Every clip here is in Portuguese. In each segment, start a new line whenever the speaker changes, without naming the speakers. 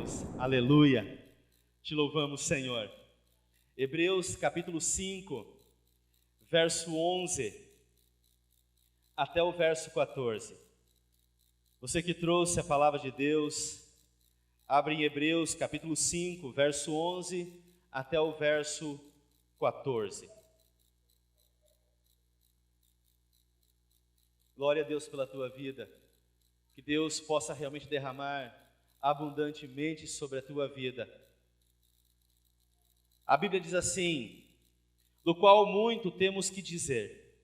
Deus, aleluia, te louvamos, Senhor. Hebreus capítulo 5, verso 11 até o verso 14. Você que trouxe a palavra de Deus, abre em Hebreus capítulo 5, verso 11 até o verso 14. Glória a Deus pela tua vida, que Deus possa realmente derramar abundantemente sobre a tua vida. A Bíblia diz assim: do qual muito temos que dizer,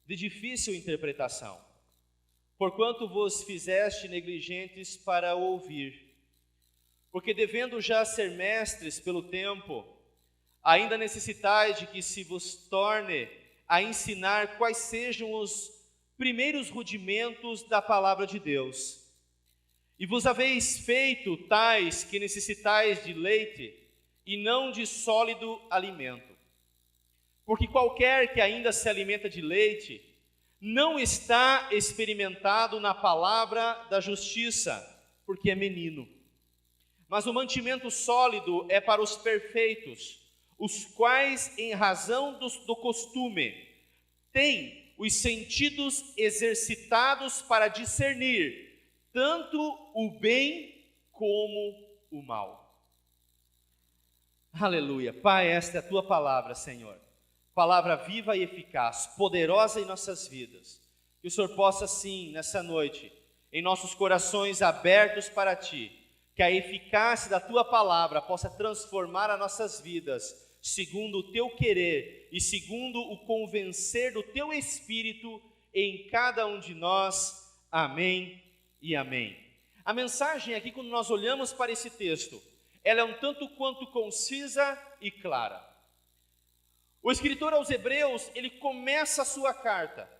de difícil interpretação, porquanto vos fizeste negligentes para ouvir. Porque devendo já ser mestres pelo tempo, ainda necessitais de que se vos torne a ensinar quais sejam os primeiros rudimentos da palavra de Deus. E vos haveis feito tais que necessitais de leite, e não de sólido alimento. Porque qualquer que ainda se alimenta de leite, não está experimentado na palavra da justiça, porque é menino. Mas o mantimento sólido é para os perfeitos, os quais, em razão do costume, têm os sentidos exercitados para discernir tanto o bem como o mal. Aleluia. Pai, esta é a tua palavra, Senhor. Palavra viva e eficaz, poderosa em nossas vidas. Que o Senhor possa, sim, nessa noite, em nossos corações abertos para Ti, que a eficácia da Tua palavra possa transformar as nossas vidas, segundo o Teu querer e segundo o convencer do Teu Espírito em cada um de nós. Amém e amém. A mensagem aqui, quando nós olhamos para esse texto, ela é um tanto quanto concisa e clara. O escritor aos Hebreus, ele começa a sua carta,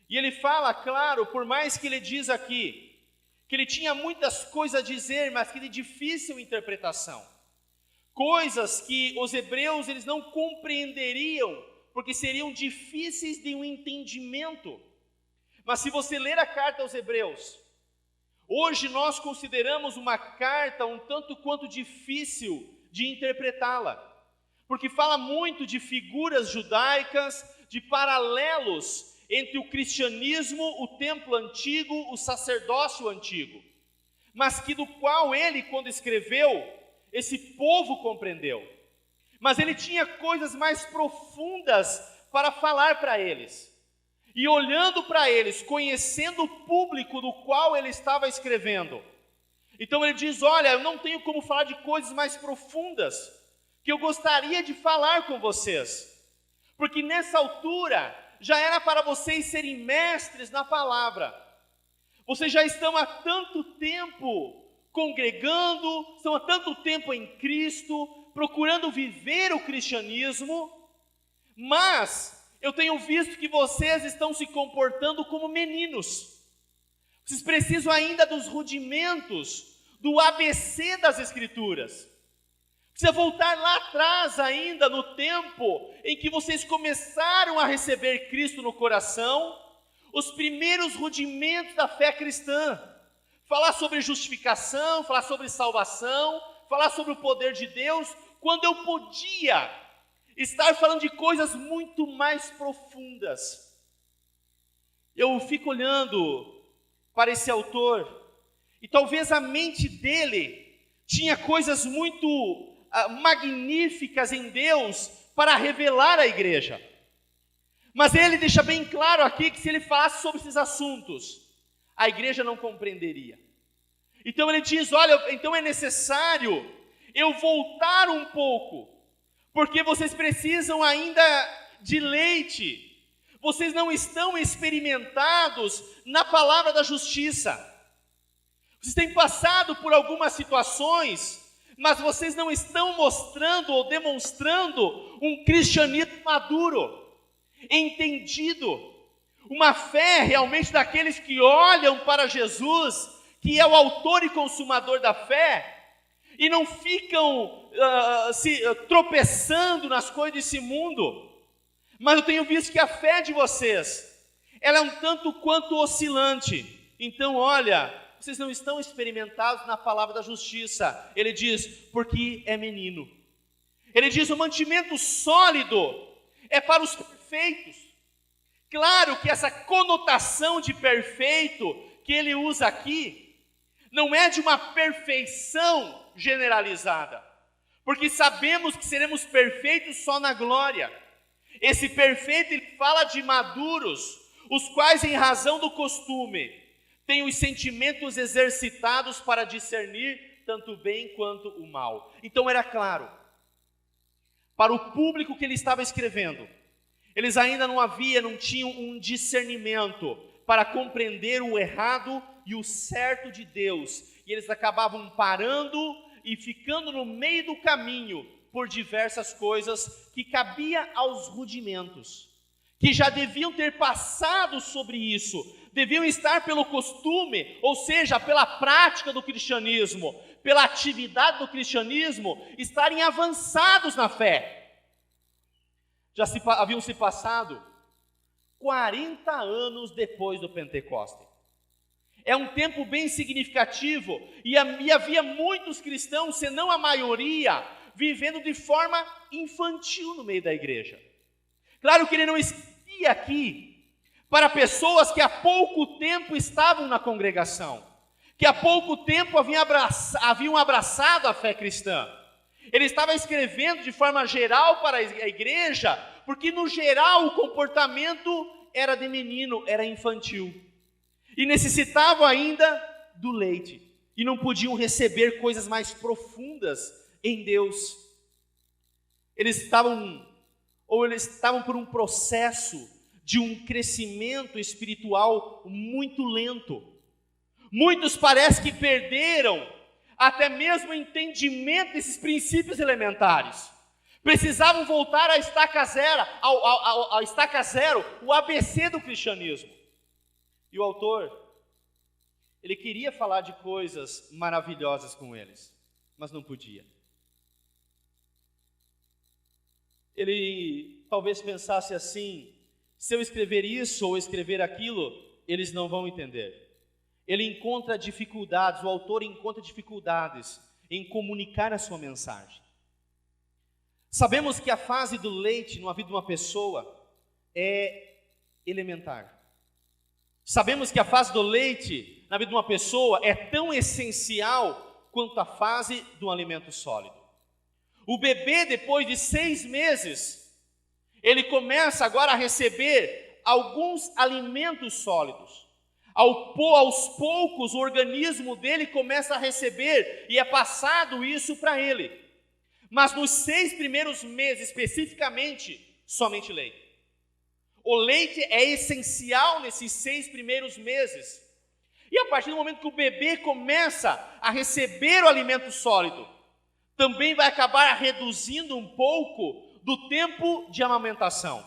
e ele fala, claro, por mais que ele diz aqui, que ele tinha muitas coisas a dizer, mas que de difícil interpretação. Coisas que os hebreus eles não compreenderiam, porque seriam difíceis de um entendimento. Mas se você ler a carta aos Hebreus, hoje nós consideramos uma carta um tanto quanto difícil de interpretá-la, porque fala muito de figuras judaicas, de paralelos entre o cristianismo, o templo antigo, o sacerdócio antigo, mas que do qual ele, quando escreveu, esse povo compreendeu. Mas ele tinha coisas mais profundas para falar para eles. E olhando para eles, conhecendo o público do qual ele estava escrevendo, então ele diz, olha, eu não tenho como falar de coisas mais profundas que eu gostaria de falar com vocês, porque nessa altura já era para vocês serem mestres na palavra. Vocês já estão há tanto tempo congregando, estão há tanto tempo em Cristo, procurando viver o cristianismo, mas eu tenho visto que vocês estão se comportando como meninos. Vocês precisam ainda dos rudimentos, do ABC das Escrituras. Precisa voltar lá atrás ainda, no tempo em que vocês começaram a receber Cristo no coração, os primeiros rudimentos da fé cristã. Falar sobre justificação, falar sobre salvação, falar sobre o poder de Deus, quando eu podia estar falando de coisas muito mais profundas. Eu fico olhando para esse autor, e talvez a mente dele tinha coisas muito magníficas em Deus para revelar à igreja. Mas ele deixa bem claro aqui que se ele falasse sobre esses assuntos, a igreja não compreenderia. Então ele diz, olha, então é necessário eu voltar um pouco, porque vocês precisam ainda de leite, vocês não estão experimentados na palavra da justiça. Vocês têm passado por algumas situações, mas vocês não estão mostrando ou demonstrando um cristianismo maduro, entendido, uma fé realmente daqueles que olham para Jesus, que é o autor e consumador da fé, e não ficam tropeçando nas coisas desse mundo. Mas eu tenho visto que a fé de vocês, ela é um tanto quanto oscilante. Então olha, vocês não estão experimentados na palavra da justiça. Ele diz, porque é menino. Ele diz, o mantimento sólido é para os perfeitos. Claro que essa conotação de perfeito que ele usa aqui, não é de uma perfeição generalizada, porque sabemos que seremos perfeitos só na glória. Esse perfeito, ele fala de maduros, os quais em razão do costume, têm os sentimentos exercitados para discernir tanto o bem quanto o mal. Então era claro, para o público que ele estava escrevendo, eles ainda não tinham um discernimento para compreender o errado e o certo de Deus. E eles acabavam parando e ficando no meio do caminho por diversas coisas que cabia aos rudimentos, que já deviam ter passado sobre isso, deviam estar pelo costume, ou seja, pela prática do cristianismo, pela atividade do cristianismo, estarem avançados na fé. Já haviam se passado 40 anos depois do Pentecostes. É um tempo bem significativo, e havia muitos cristãos, se não a maioria, vivendo de forma infantil no meio da igreja. Claro que ele não escrevia aqui para pessoas que há pouco tempo estavam na congregação, que há pouco tempo haviam abraçado a fé cristã. Ele estava escrevendo de forma geral para a igreja, porque no geral o comportamento era de menino, era infantil. E necessitavam ainda do leite, e não podiam receber coisas mais profundas em Deus. Eles estavam por um processo de um crescimento espiritual muito lento. Muitos parece que perderam até mesmo o entendimento desses princípios elementares. Precisavam voltar à estaca zero, o ABC do cristianismo. E o autor, ele queria falar de coisas maravilhosas com eles, mas não podia. Ele talvez pensasse assim, se eu escrever isso ou escrever aquilo, eles não vão entender. Ele encontra dificuldades, o autor encontra dificuldades em comunicar a sua mensagem. Sabemos que a fase do leite na vida de uma pessoa é elementar. Sabemos que a fase do leite na vida de uma pessoa é tão essencial quanto a fase do alimento sólido. O bebê, depois de 6 meses, ele começa agora a receber alguns alimentos sólidos. Aos poucos, o organismo dele começa a receber e é passado isso para ele. Mas nos 6 primeiros meses, especificamente, somente leite. O leite é essencial nesses 6 primeiros meses. E a partir do momento que o bebê começa a receber o alimento sólido, também vai acabar reduzindo um pouco do tempo de amamentação.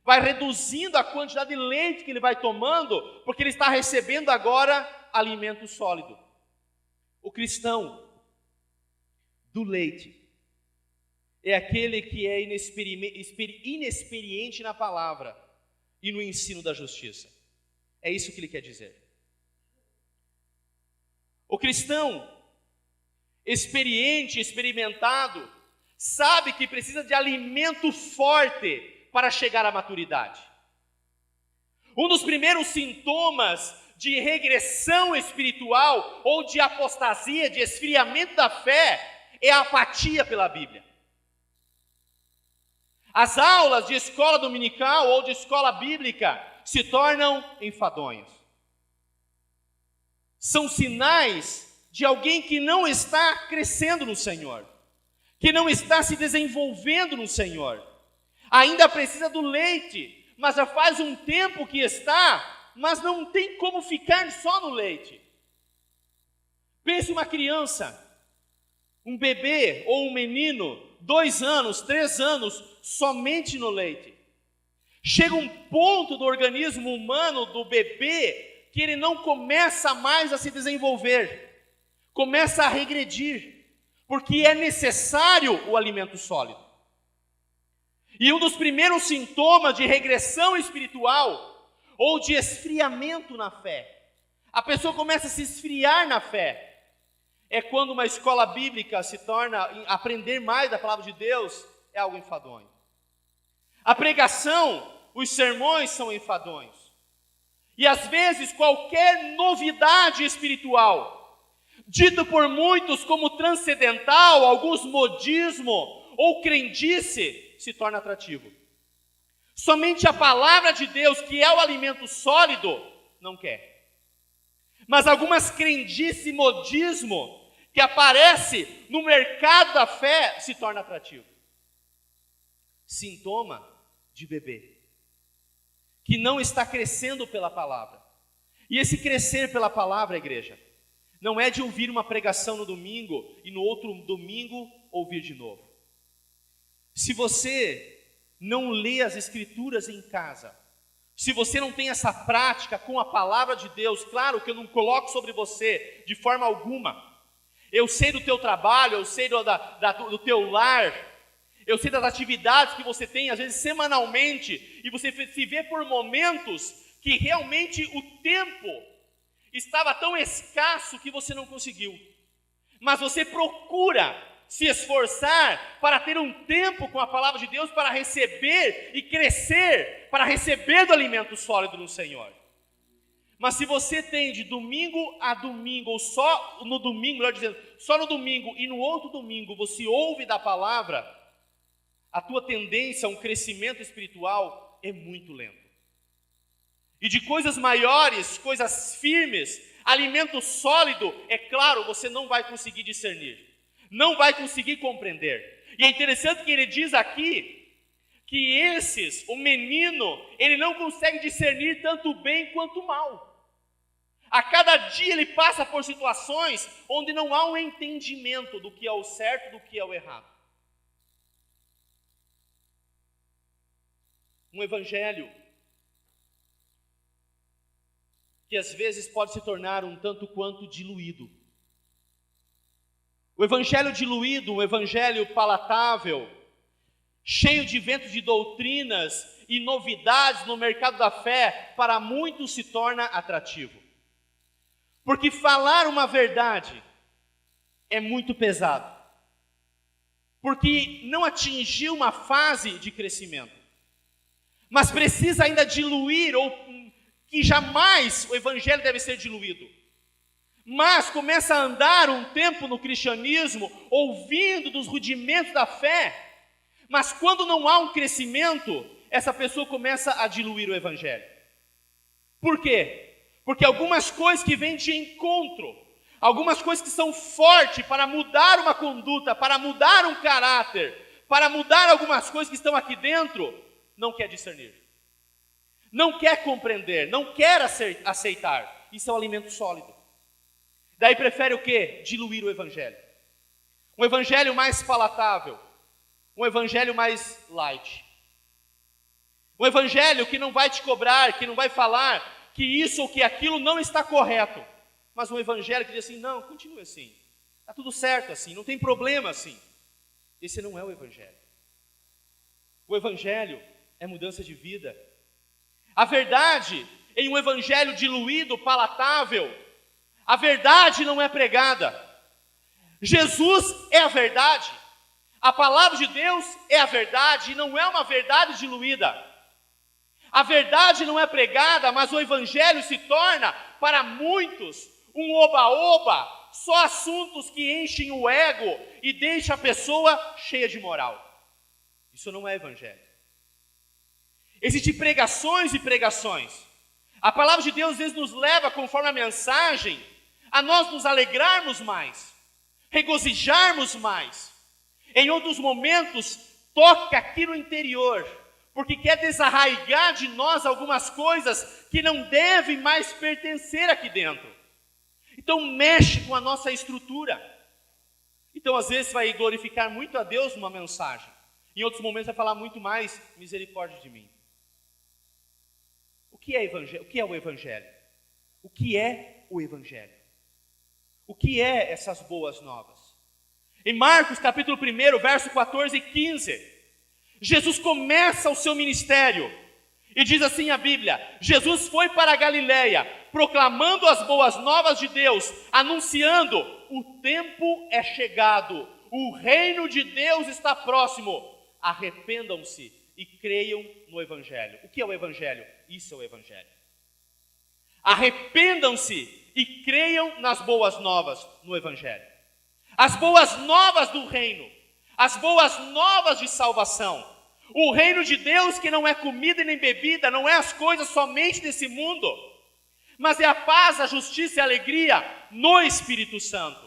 Vai reduzindo a quantidade de leite que ele vai tomando, porque ele está recebendo agora alimento sólido. O cristão do leite é aquele que é inexperiente na palavra e no ensino da justiça. É isso que ele quer dizer. O cristão experiente, experimentado, sabe que precisa de alimento forte para chegar à maturidade. Um dos primeiros sintomas de regressão espiritual ou de apostasia, de esfriamento da fé, é a apatia pela Bíblia. As aulas de escola dominical ou de escola bíblica se tornam enfadonhos. São sinais de alguém que não está crescendo no Senhor, que não está se desenvolvendo no Senhor. Ainda precisa do leite, mas já faz um tempo que está, mas não tem como ficar só no leite. Pense uma criança, um bebê ou um menino, 2 anos, 3 anos, somente no leite. Chega um ponto do organismo humano, do bebê, que ele não começa mais a se desenvolver, começa a regredir, porque é necessário o alimento sólido. E um dos primeiros sintomas de regressão espiritual, ou de esfriamento na fé, a pessoa começa a se esfriar na fé. É quando uma escola bíblica se torna, aprender mais da palavra de Deus, é algo enfadonho. A pregação, os sermões são enfadonhos. E às vezes qualquer novidade espiritual, dito por muitos como transcendental, alguns modismo ou crendice, se torna atrativo. Somente a palavra de Deus, que é o alimento sólido, não quer. Mas algumas crendice e modismo que aparece no mercado da fé se torna atrativo. Sintoma de bebê que não está crescendo pela palavra. E esse crescer pela palavra, igreja, não é de ouvir uma pregação no domingo e no outro domingo ouvir de novo. Se você não lê as escrituras em casa, se você não tem essa prática com a palavra de Deus, claro que eu não coloco sobre você de forma alguma. Eu sei do teu trabalho, eu sei do teu lar, eu sei das atividades que você tem, às vezes semanalmente, e você se vê por momentos que realmente o tempo estava tão escasso que você não conseguiu. Mas você procura se esforçar para ter um tempo com a palavra de Deus, para receber e crescer, para receber do alimento sólido no Senhor. Mas se você tem de domingo a domingo, ou só no domingo, melhor dizendo, só no domingo e no outro domingo você ouve da palavra, a tua tendência a um crescimento espiritual é muito lento. E de coisas maiores, coisas firmes, alimento sólido, é claro, você não vai conseguir discernir. Não vai conseguir compreender. E é interessante que ele diz aqui que o menino, ele não consegue discernir tanto bem quanto mal. A cada dia ele passa por situações onde não há um entendimento do que é o certo, do que é o errado. Um evangelho que às vezes pode se tornar um tanto quanto diluído. O evangelho diluído, um evangelho palatável, cheio de ventos de doutrinas e novidades no mercado da fé, para muitos se torna atrativo. Porque falar uma verdade é muito pesado. Porque não atingiu uma fase de crescimento. Mas precisa ainda diluir, ou que jamais o evangelho deve ser diluído. Mas começa a andar um tempo no cristianismo, ouvindo dos rudimentos da fé, mas quando não há um crescimento, essa pessoa começa a diluir o evangelho. Por quê? Porque algumas coisas que vêm de encontro, algumas coisas que são fortes para mudar uma conduta, para mudar um caráter, para mudar algumas coisas que estão aqui dentro, não quer discernir, não quer compreender, não quer aceitar. Isso é um alimento sólido. Daí prefere o quê? Diluir o evangelho. Um evangelho mais palatável, um evangelho mais light. Um evangelho que não vai te cobrar, que não vai falar que isso ou que aquilo não está correto. Mas um evangelho que diz assim, não, continue assim. Está tudo certo assim, não tem problema assim. Esse não é o evangelho. O evangelho é mudança de vida. A verdade, em um evangelho diluído, palatável, a verdade não é pregada. Jesus é a verdade. A palavra de Deus é a verdade e não é uma verdade diluída. A verdade não é pregada, mas o evangelho se torna, para muitos, um oba-oba, só assuntos que enchem o ego e deixam a pessoa cheia de moral. Isso não é evangelho. Existem pregações e pregações. A palavra de Deus às vezes nos leva, conforme a mensagem, a nós nos alegrarmos mais, regozijarmos mais. Em outros momentos, toca aqui no interior, porque quer desarraigar de nós algumas coisas que não devem mais pertencer aqui dentro. Então mexe com a nossa estrutura. Então às vezes vai glorificar muito a Deus numa mensagem. Em outros momentos vai falar muito mais, misericórdia de mim. O que é evangelho? O que é o evangelho? O que é o evangelho? O que é essas boas novas? Em Marcos capítulo 1, verso 14 e 15, Jesus começa o seu ministério e diz assim a Bíblia: Jesus foi para a Galileia, proclamando as boas novas de Deus, anunciando: o tempo é chegado, o reino de Deus está próximo. Arrependam-se e creiam no Evangelho. O que é o Evangelho? Isso é o Evangelho. Arrependam-se e creiam nas boas novas no Evangelho. As boas novas do reino, as boas novas de salvação. O reino de Deus, que não é comida e nem bebida, não é as coisas somente desse mundo, mas é a paz, a justiça e a alegria no Espírito Santo.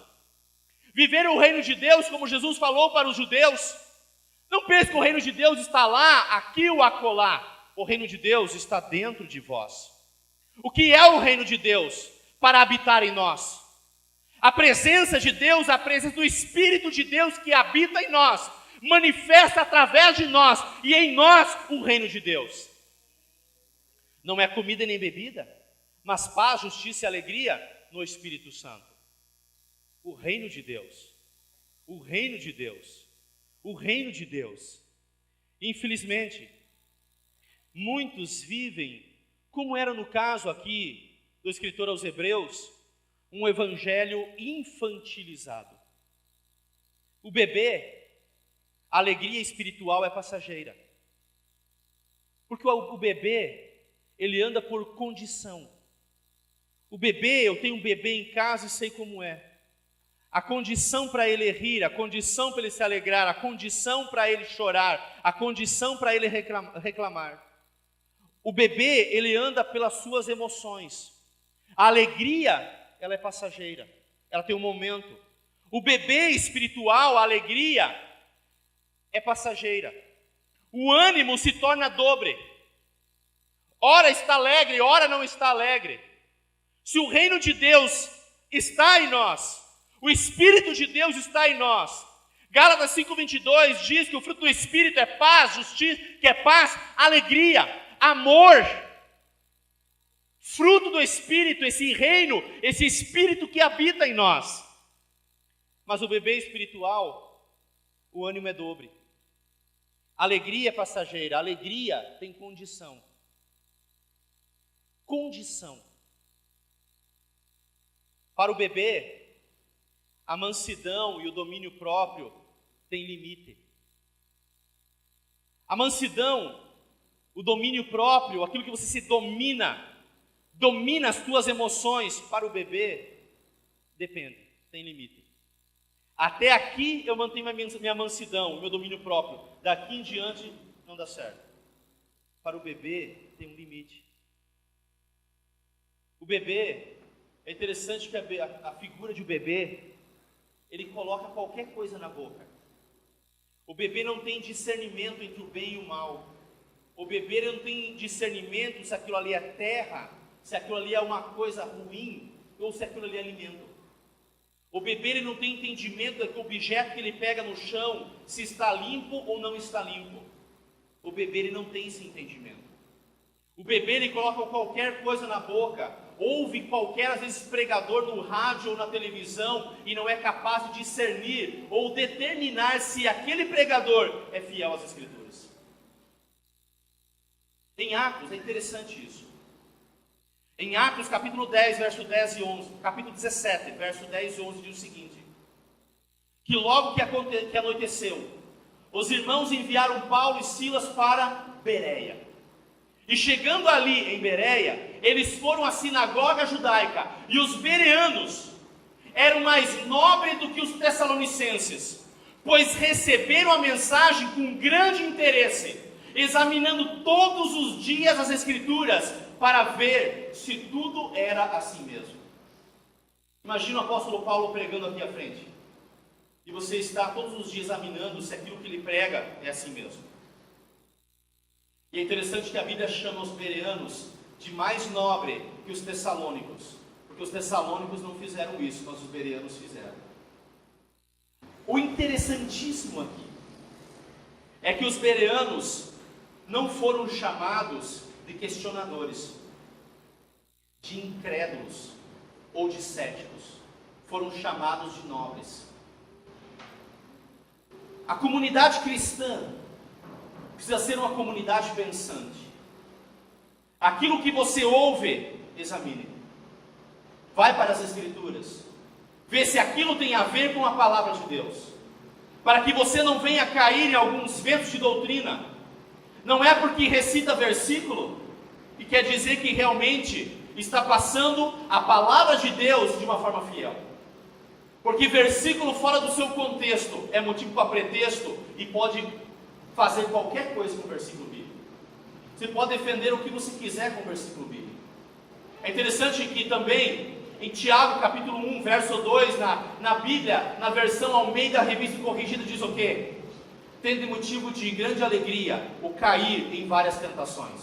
Viver o reino de Deus, como Jesus falou para os judeus. Não pense que o reino de Deus está lá, aqui ou acolá. O reino de Deus está dentro de vós. O que é o reino de Deus? Para habitar em nós. A presença de Deus, a presença do Espírito de Deus que habita em nós, manifesta através de nós e em nós o reino de Deus. Não é comida nem bebida, mas paz, justiça e alegria no Espírito Santo. O reino de Deus. O reino de Deus. O reino de Deus. Infelizmente, muitos vivem, como era no caso aqui do escritor aos Hebreus, um evangelho infantilizado. O bebê, a alegria espiritual é passageira. Porque o bebê, ele anda por condição. O bebê, eu tenho um bebê em casa e sei como é. A condição para ele rir, a condição para ele se alegrar, a condição para ele chorar, a condição para ele reclamar. O bebê, ele anda pelas suas emoções. A alegria, ela é passageira, ela tem um momento. O bebê espiritual, a alegria, é passageira. O ânimo se torna dobre. Ora está alegre, ora não está alegre. Se o reino de Deus está em nós, o Espírito de Deus está em nós. Gálatas 5:22 diz que o fruto do Espírito é paz, justiça, que é paz, alegria, amor. Fruto do Espírito, esse reino, esse Espírito que habita em nós. Mas o bebê espiritual, o ânimo é dobre. Alegria é passageira, alegria tem condição. Condição. Para o bebê, a mansidão e o domínio próprio têm limite. A mansidão, o domínio próprio, aquilo que você se domina as tuas emoções, para o bebê, depende, tem limite. Até aqui eu mantenho minha mansidão, meu domínio próprio. Daqui em diante não dá certo. Para o bebê tem um limite. O bebê, é interessante que a figura de um bebê, ele coloca qualquer coisa na boca. O bebê não tem discernimento entre o bem e o mal. O bebê não tem discernimento se aquilo ali é terra, se aquilo ali é uma coisa ruim, ou se aquilo ali é alimento. O bebê ele não tem entendimento do objeto que ele pega no chão, se está limpo ou não está limpo. O bebê ele não tem esse entendimento. O bebê ele coloca qualquer coisa na boca, ouve qualquer, às vezes, pregador no rádio ou na televisão e não é capaz de discernir ou determinar se aquele pregador é fiel às Escrituras. Em Atos, é interessante isso. Em Atos, capítulo 10, verso 10 e 11, capítulo 17, verso 10 e 11, diz o seguinte: que logo que anoiteceu, os irmãos enviaram Paulo e Silas para Bereia. E chegando ali em Bereia, eles foram à sinagoga judaica, e os bereanos eram mais nobres do que os tessalonicenses, pois receberam a mensagem com grande interesse, examinando todos os dias as Escrituras, para ver se tudo era assim mesmo. Imagina o apóstolo Paulo pregando aqui à frente, e você está todos os dias examinando se aquilo que ele prega é assim mesmo. E é interessante que a Bíblia chama os bereanos de mais nobre que os tessalônicos, porque os tessalônicos não fizeram isso, mas os bereanos fizeram. O interessantíssimo aqui é que os bereanos não foram chamados de questionadores, de incrédulos ou de céticos, foram chamados de nobres. A comunidade cristã precisa ser uma comunidade pensante. Aquilo que você ouve, examine. Vai para as Escrituras. Vê se aquilo tem a ver com a palavra de Deus. Para que você não venha cair em alguns ventos de doutrina. Não é porque recita versículo e quer dizer que realmente está passando a palavra de Deus de uma forma fiel. Porque versículo fora do seu contexto é motivo para pretexto e pode fazer qualquer coisa com o versículo bíblico. Você pode defender o que você quiser com o versículo bíblico. É interessante que também em Tiago capítulo 1, verso 2, na Bíblia, na versão Almeida Revista e Corrigida, diz o quê? Tende motivo de grande alegria o cair em várias tentações.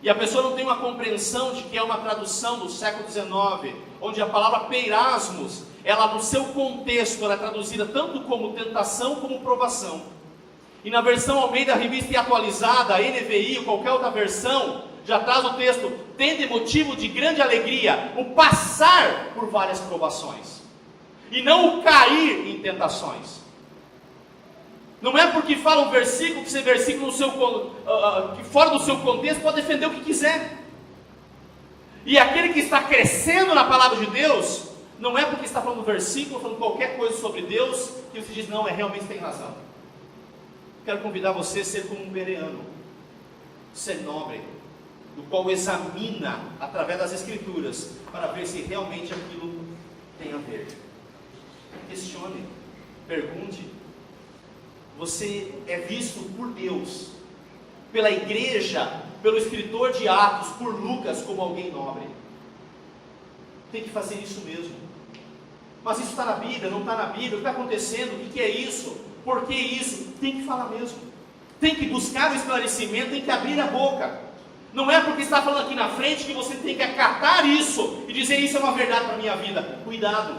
E a pessoa não tem uma compreensão de que é uma tradução do século XIX, onde a palavra peirasmos, ela no seu contexto, ela é traduzida tanto como tentação como provação. E na versão Almeida Revista e Atualizada, a NVI ou qualquer outra versão, já traz o texto, tende motivo de grande alegria o passar por várias provações, e não o cair em tentações. Não é porque fala um versículo, que esse versículo que fora do seu contexto pode defender o que quiser. E aquele que está crescendo na palavra de Deus, não é porque está falando um versículo, falando qualquer coisa sobre Deus, que você diz, não, realmente tem razão. Quero convidar você a ser como um bereano, ser nobre, do qual examina através das Escrituras, para ver se realmente aquilo tem a ver. Questione, pergunte. Você é visto por Deus, pela igreja, pelo escritor de Atos, por Lucas, como alguém nobre. Tem que fazer isso mesmo. Mas isso está na Bíblia, não está na Bíblia, o que está acontecendo, o que é isso, por que isso? Tem que falar mesmo. Tem que buscar o esclarecimento, tem que abrir a boca. Não é porque está falando aqui na frente que você tem que acatar isso e dizer isso é uma verdade para a minha vida. Cuidado,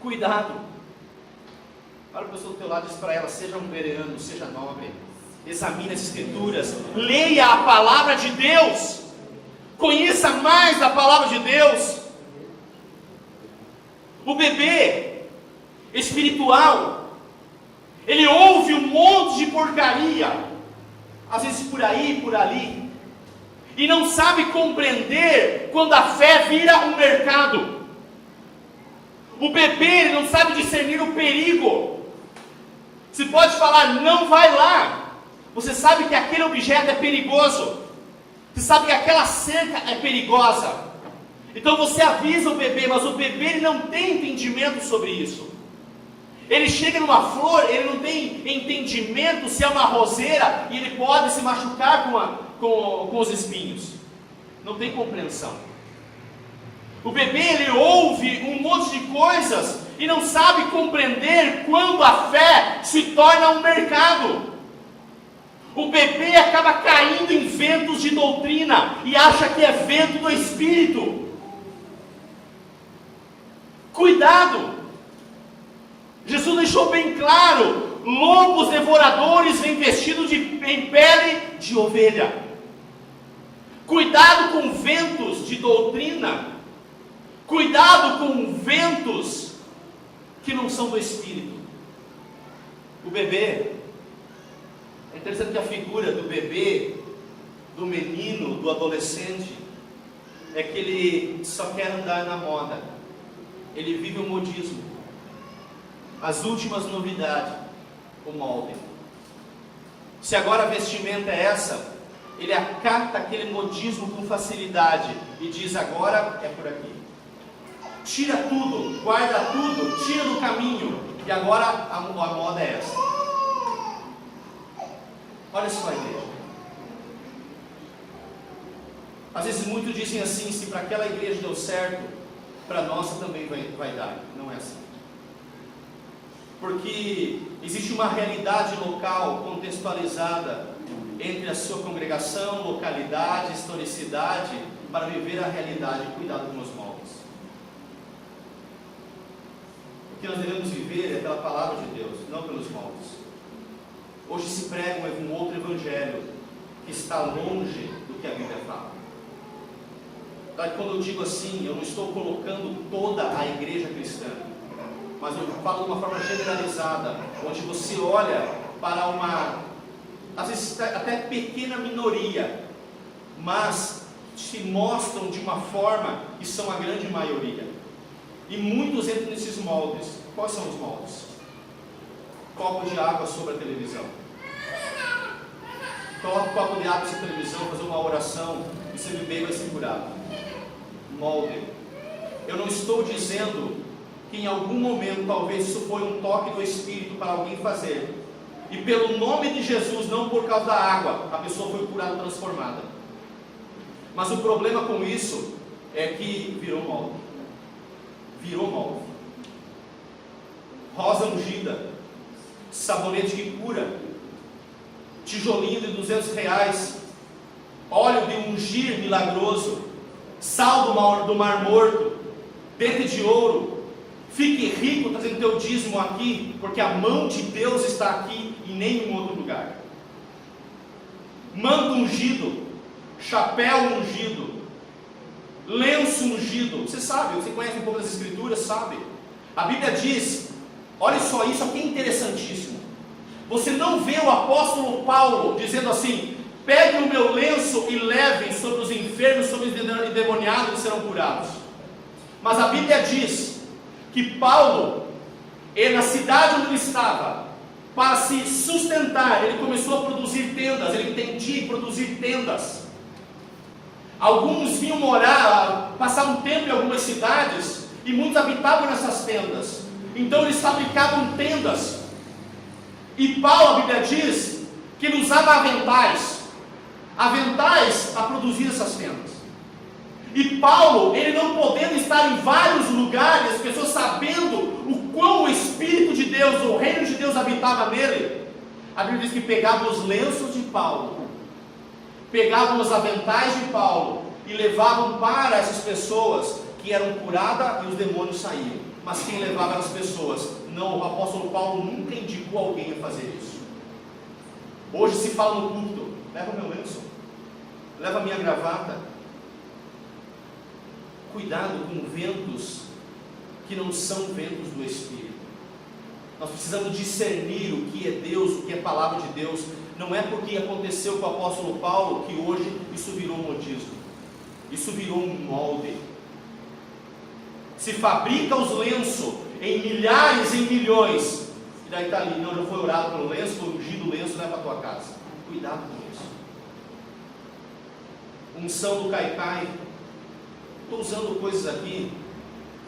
cuidado. Para a pessoa do teu lado, diz para ela, seja um bereano, seja nobre, examine as Escrituras, leia a palavra de Deus, conheça mais a palavra de Deus. O bebê espiritual, ele ouve um monte de porcaria, às vezes por aí, por ali, e não sabe compreender quando a fé vira um mercado. O bebê, ele não sabe discernir o perigo. Você pode falar, não vai lá. Você sabe que aquele objeto é perigoso. Você sabe que aquela cerca é perigosa. Então você avisa o bebê, mas o bebê ele não tem entendimento sobre isso. Ele chega numa flor, ele não tem entendimento se é uma roseira e ele pode se machucar com os espinhos. Não tem compreensão. O bebê ele ouve um monte de coisas e não sabe compreender quando a fé se torna um mercado. O bebê acaba caindo em ventos de doutrina e acha que é vento do Espírito. Cuidado! Jesus deixou bem claro: lobos devoradores vêm vestidos em pele de ovelha. Cuidado com ventos de doutrina. Cuidado com ventos que não são do Espírito. O bebê, é interessante que a figura do bebê, do menino, do adolescente, é que ele só quer andar na moda. Ele vive o modismo. As últimas novidades, o molde. Se agora a vestimenta é essa, ele acata aquele modismo com facilidade e diz, agora é por aqui. Tira tudo, guarda tudo, tira do caminho. E agora a moda é essa. Olha só a igreja. Às vezes muitos dizem assim, se para aquela igreja deu certo, para a nossa também vai dar. Não é assim. Porque existe uma realidade local contextualizada entre a sua congregação, localidade, historicidade, para viver a realidade. Cuidado com os moldes. O que nós devemos viver é pela palavra de Deus, não pelos moldes. Hoje se prega um outro evangelho que está longe do que a Bíblia fala. Então, quando eu digo assim, eu não estou colocando toda a igreja cristã, mas eu falo de uma forma generalizada, onde você olha para uma, às vezes até pequena minoria, mas se mostram de uma forma que são a grande maioria. E muitos entram nesses moldes. Quais são os moldes? Copo de água sobre a televisão. Coloca um copo de água sobre a televisão, fazer uma oração, e você beber e vai ser curado. Molde. Eu não estou dizendo que em algum momento, talvez isso foi um toque do Espírito para alguém fazer, e pelo nome de Jesus, não por causa da água, a pessoa foi curada, transformada. Mas o problema com isso é que virou molde. Virou molde. Rosa ungida, sabonete que cura, tijolinho de R$200, óleo de ungir milagroso, sal do mar morto, dente de ouro. Fique rico trazendo teu dízimo aqui, porque a mão de Deus está aqui e em nenhum outro lugar. Manto ungido, chapéu ungido, lenço ungido. Você sabe, você conhece um pouco das Escrituras, sabe? A Bíblia diz, olha só, isso aqui é interessantíssimo. Você não vê o apóstolo Paulo dizendo assim: pegue o meu lenço e levem sobre os enfermos, sobre os endemoniados que serão curados. Mas a Bíblia diz que Paulo, na cidade onde ele estava, para se sustentar, ele começou a produzir tendas. Ele entendia em produzir tendas. Alguns vinham morar, passar um tempo em algumas cidades, e muitos habitavam nessas tendas. Então eles fabricavam tendas. E Paulo, a Bíblia diz que ele usava aventais a produzir essas tendas. E Paulo, ele não podendo estar em vários lugares, as pessoas sabendo o quão o Espírito de Deus, o reino de Deus habitava nele, a Bíblia diz que pegavam os lenços de Paulo, pegavam os aventais de Paulo e levavam para essas pessoas que eram curadas e os demônios saíam. Mas quem levava eram as pessoas. Não, o apóstolo Paulo nunca indicou alguém a fazer isso. Hoje se fala no culto: leva meu lenço, leva minha gravata. Cuidado com ventos que não são ventos do Espírito. Nós precisamos discernir o que é Deus, o que é palavra de Deus. Não é porque aconteceu com o apóstolo Paulo que hoje isso virou modismo. Isso virou um molde. Se fabrica os lenços em milhares, em milhões, e daí está ali: não, já foi orado pelo lenço, foi ungido o lenço, leva para a tua casa. Cuidado com isso. Unção do caicai. Estou usando coisas aqui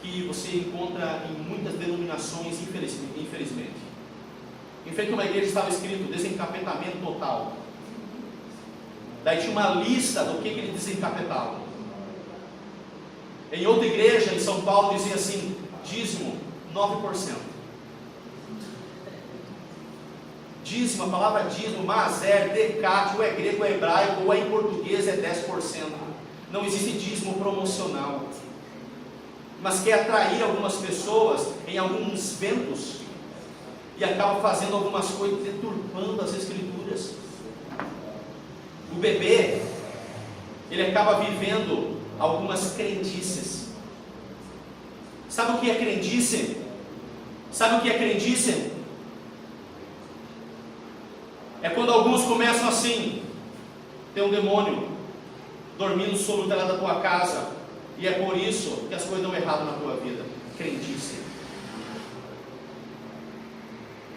que você encontra em muitas denominações, infelizmente. Em frente a uma igreja estava escrito desencapetamento total. Daí tinha uma lista do que ele desencapetava. Em outra igreja, em São Paulo, dizia assim: dízimo, 9%. Dízimo, a palavra dízimo, maser, decate, ou é grego, ou é hebraico, ou é em português, é 10%. Não existe dízimo promocional, mas quer atrair algumas pessoas em alguns ventos, e acaba fazendo algumas coisas, deturpando as Escrituras. O bebê, ele acaba vivendo algumas crendices. Sabe o que é crendice? Sabe o que é crendice? É quando alguns começam assim: tem um demônio dormindo sobre o telhado da tua casa, e é por isso que as coisas dão errado na tua vida. Crendice.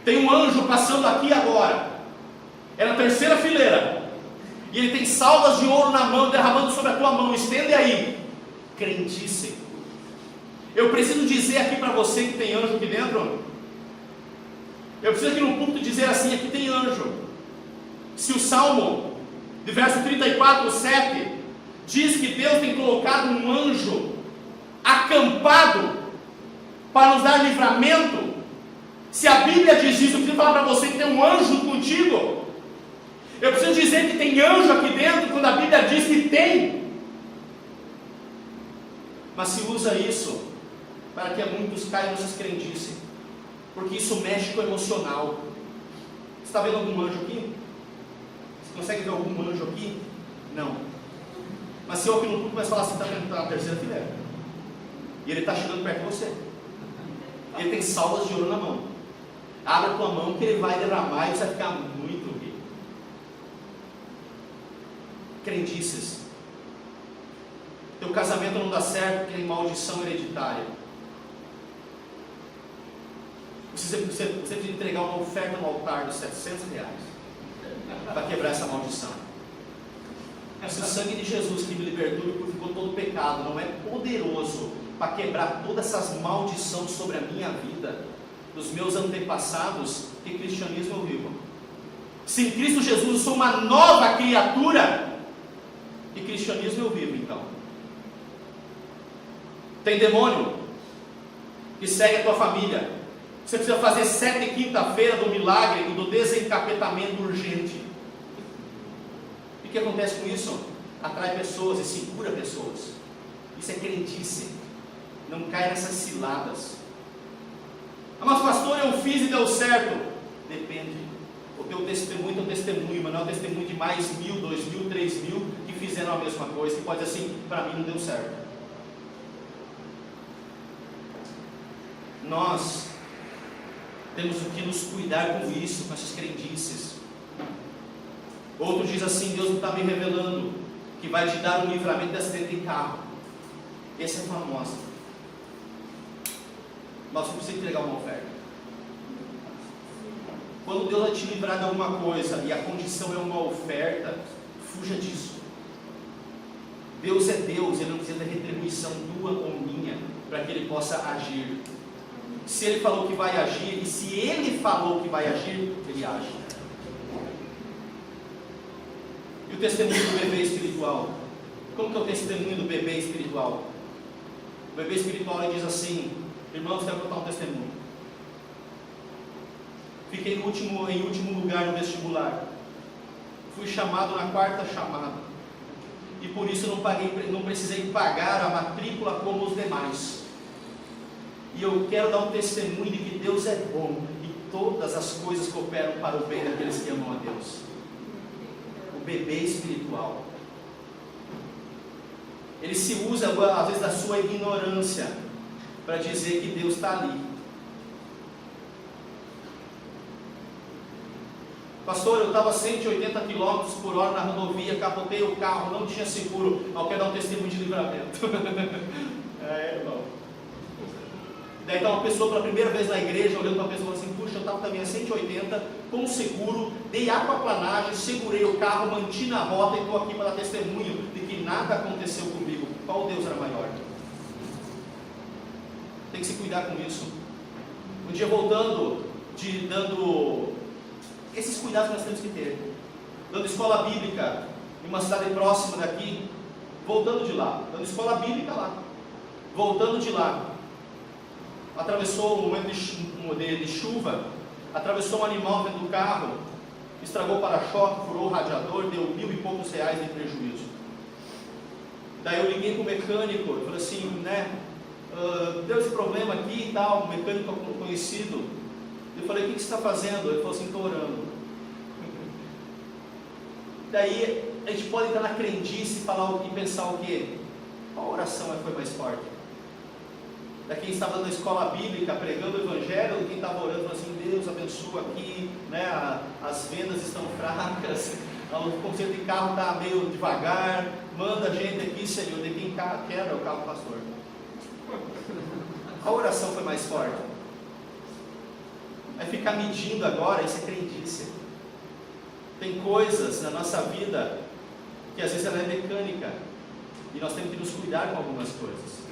Tem um anjo passando aqui agora, é na terceira fileira, e ele tem salvas de ouro na mão, derramando sobre a tua mão. Estende aí. Crendice. Eu preciso dizer aqui para você que tem anjo aqui dentro. Eu preciso aqui no púlpito dizer assim: aqui tem anjo. Se o Salmo, de verso 34, 7, diz que Deus tem colocado um anjo acampado para nos dar livramento, se a Bíblia diz isso, eu preciso falar para você que tem um anjo contigo. Eu preciso dizer que tem anjo aqui dentro quando a Bíblia diz que tem. Mas se usa isso para que muitos caiam nessas crendices, porque isso mexe com o emocional. Você está vendo algum anjo aqui? Você consegue ver algum anjo aqui? Não. Mas se eu aqui no culto começo a falar assim: está na terceira fileira, e ele está chegando perto de você, ele tem salvas de ouro na mão, abre a tua mão que ele vai derramar e você vai ficar muito rico. Crendices. casamento não dá certo porque tem maldição hereditária. Você precisa entregar uma oferta no altar de R$700 para quebrar essa maldição. Se o sangue de Jesus que me libertou e purificou todo o pecado não é poderoso para quebrar todas essas maldições sobre a minha vida, dos meus antepassados, que cristianismo eu vivo? Se em Cristo Jesus eu sou uma nova criatura, que cristianismo eu vivo então? Tem demônio que segue a tua família. Você precisa fazer 7 quinta-feira do milagre e do desencapetamento urgente. E o que acontece com isso? Atrai pessoas e segura pessoas. Isso é crendice. Não cai nessas ciladas. Mas pastor, eu fiz e deu certo. Depende. O teu testemunho é teu testemunho, mas não é o testemunho de mais 1.000, 2.000, 3.000 que fizeram a mesma coisa, que pode dizer assim, para mim não deu certo. Nós temos que nos cuidar com isso, com essas crendices. Outro diz assim, Deus não está me revelando que vai te dar um livramento de acidente de carro. Essa é famosa. Mas você precisa entregar uma oferta. Quando Deus vai te livrar de alguma coisa e a condição é uma oferta, fuja disso. Deus é Deus, Ele não precisa de retribuição tua ou minha para que Ele possa agir. Se Ele falou que vai agir, e se Ele falou que vai agir, Ele age. E o testemunho do bebê espiritual? Como que é o testemunho do bebê espiritual? O bebê espiritual ele diz assim: irmãos, quero contar um testemunho. Fiquei em último lugar no vestibular. Fui chamado na 4ª chamada. E por isso não precisei pagar a matrícula como os demais. E eu quero dar um testemunho de que Deus é bom e todas as coisas cooperam para o bem daqueles que amam a Deus. O bebê espiritual, ele se usa às vezes da sua ignorância para dizer que Deus está ali. Pastor, eu estava 180 km por hora na rodovia, capotei o carro, não tinha seguro. Eu quero dar um testemunho de livramento. Irmão. Daí está uma pessoa pela primeira vez na igreja, olhando para a pessoa assim, puxa, eu estava também a 180, com seguro, dei aquaplanagem, segurei o carro, mantive na rota e estou aqui para dar testemunho de que nada aconteceu comigo. Qual Deus era maior? Tem que se cuidar com isso. Um dia voltando, dando esses cuidados que nós temos que ter, dando escola bíblica em uma cidade próxima daqui, voltando de lá, dando escola bíblica lá, voltando de lá, atravessou um momento de chuva, atravessou um animal dentro do carro, estragou o para-choque, furou o radiador, deu R$1.000 e poucos de prejuízo. Daí eu liguei para o mecânico, eu falei assim, deu esse problema aqui e tal, um mecânico conhecido. Eu falei, o que você está fazendo? Ele falou assim, estou orando. Daí a gente pode entrar na crendice e pensar o quê? Qual oração foi mais forte? Da quem estava na escola bíblica pregando o evangelho, ou quem estava orando, falando assim, Deus abençoa aqui, as vendas estão fracas, o conserto de carro está meio devagar, manda a gente aqui, Senhor, de quem quebra o carro do pastor. A oração foi mais forte. Vai ficar medindo agora, isso é crendice. Tem coisas na nossa vida que às vezes ela é mecânica, e nós temos que nos cuidar com algumas coisas.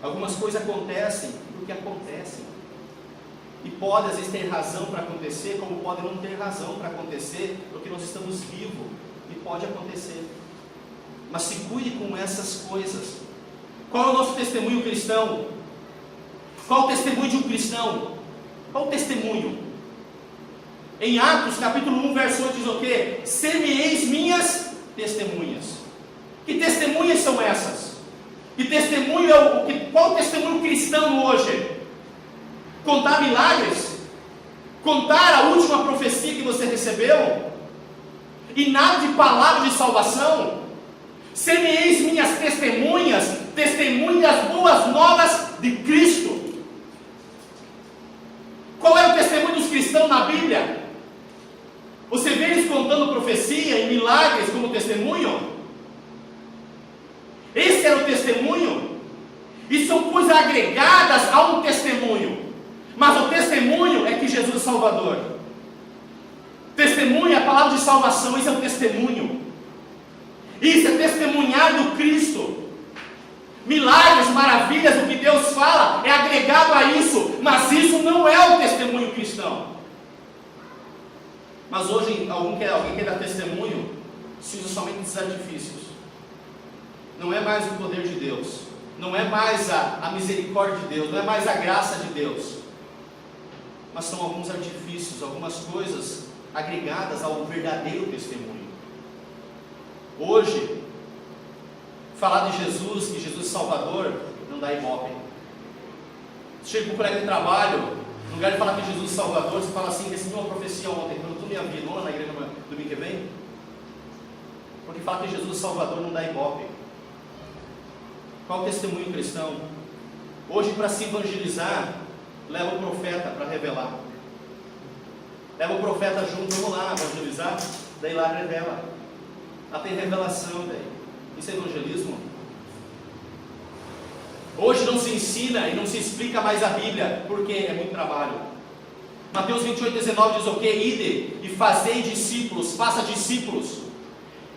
Algumas coisas acontecem porque acontecem. E pode às vezes ter razão para acontecer, como pode não ter razão para acontecer, porque nós estamos vivos e pode acontecer. Mas se cuide com essas coisas. Qual é o nosso testemunho cristão? Qual o testemunho de um cristão? Qual o testemunho? Em Atos capítulo 1 verso 8 diz o quê? Ser-me-eis minhas testemunhas. Que testemunhas são essas? Que testemunho qual o testemunho cristão hoje? Contar milagres? Contar a última profecia que você recebeu? E nada de palavra de salvação? Ser-me-eis minhas testemunhas, testemunhas das boas novas de Cristo. Qual é o testemunho dos cristãos na Bíblia? Você vê eles contando profecia e milagres como testemunho? Esse era o testemunho
E são coisas agregadas a um testemunho. Mas o testemunho é que Jesus é Salvador. Testemunho é a palavra de salvação, isso é um testemunho. Isso é testemunhar do Cristo. Milagres, maravilhas, o que Deus fala é agregado a isso, mas isso não é o testemunho cristão. Mas hoje alguém quer dar testemunho, se usa somente esses artifícios. Não é mais o poder de Deus, não é mais a misericórdia de Deus, não é mais a graça de Deus, mas são alguns artifícios, algumas coisas agregadas ao verdadeiro testemunho. Hoje, falar de Jesus, que Jesus é Salvador, não dá ibope. Chega para um colega de trabalho, no lugar de falar que Jesus é Salvador, você fala assim: recebi uma profecia ontem, quando tu minha vida, vamos lá na igreja domingo que vem? Porque falar que Jesus é Salvador não dá ibope. Qual o testemunho cristão? Hoje, para se evangelizar, leva o profeta para revelar. Leva o profeta junto, vamos lá evangelizar, daí lá revela. Lá tem revelação, daí. Isso é evangelismo? Hoje não se ensina e não se explica mais a Bíblia, porque é muito trabalho. Mateus 28:19 diz o quê? Ide e fazei discípulos, faça discípulos.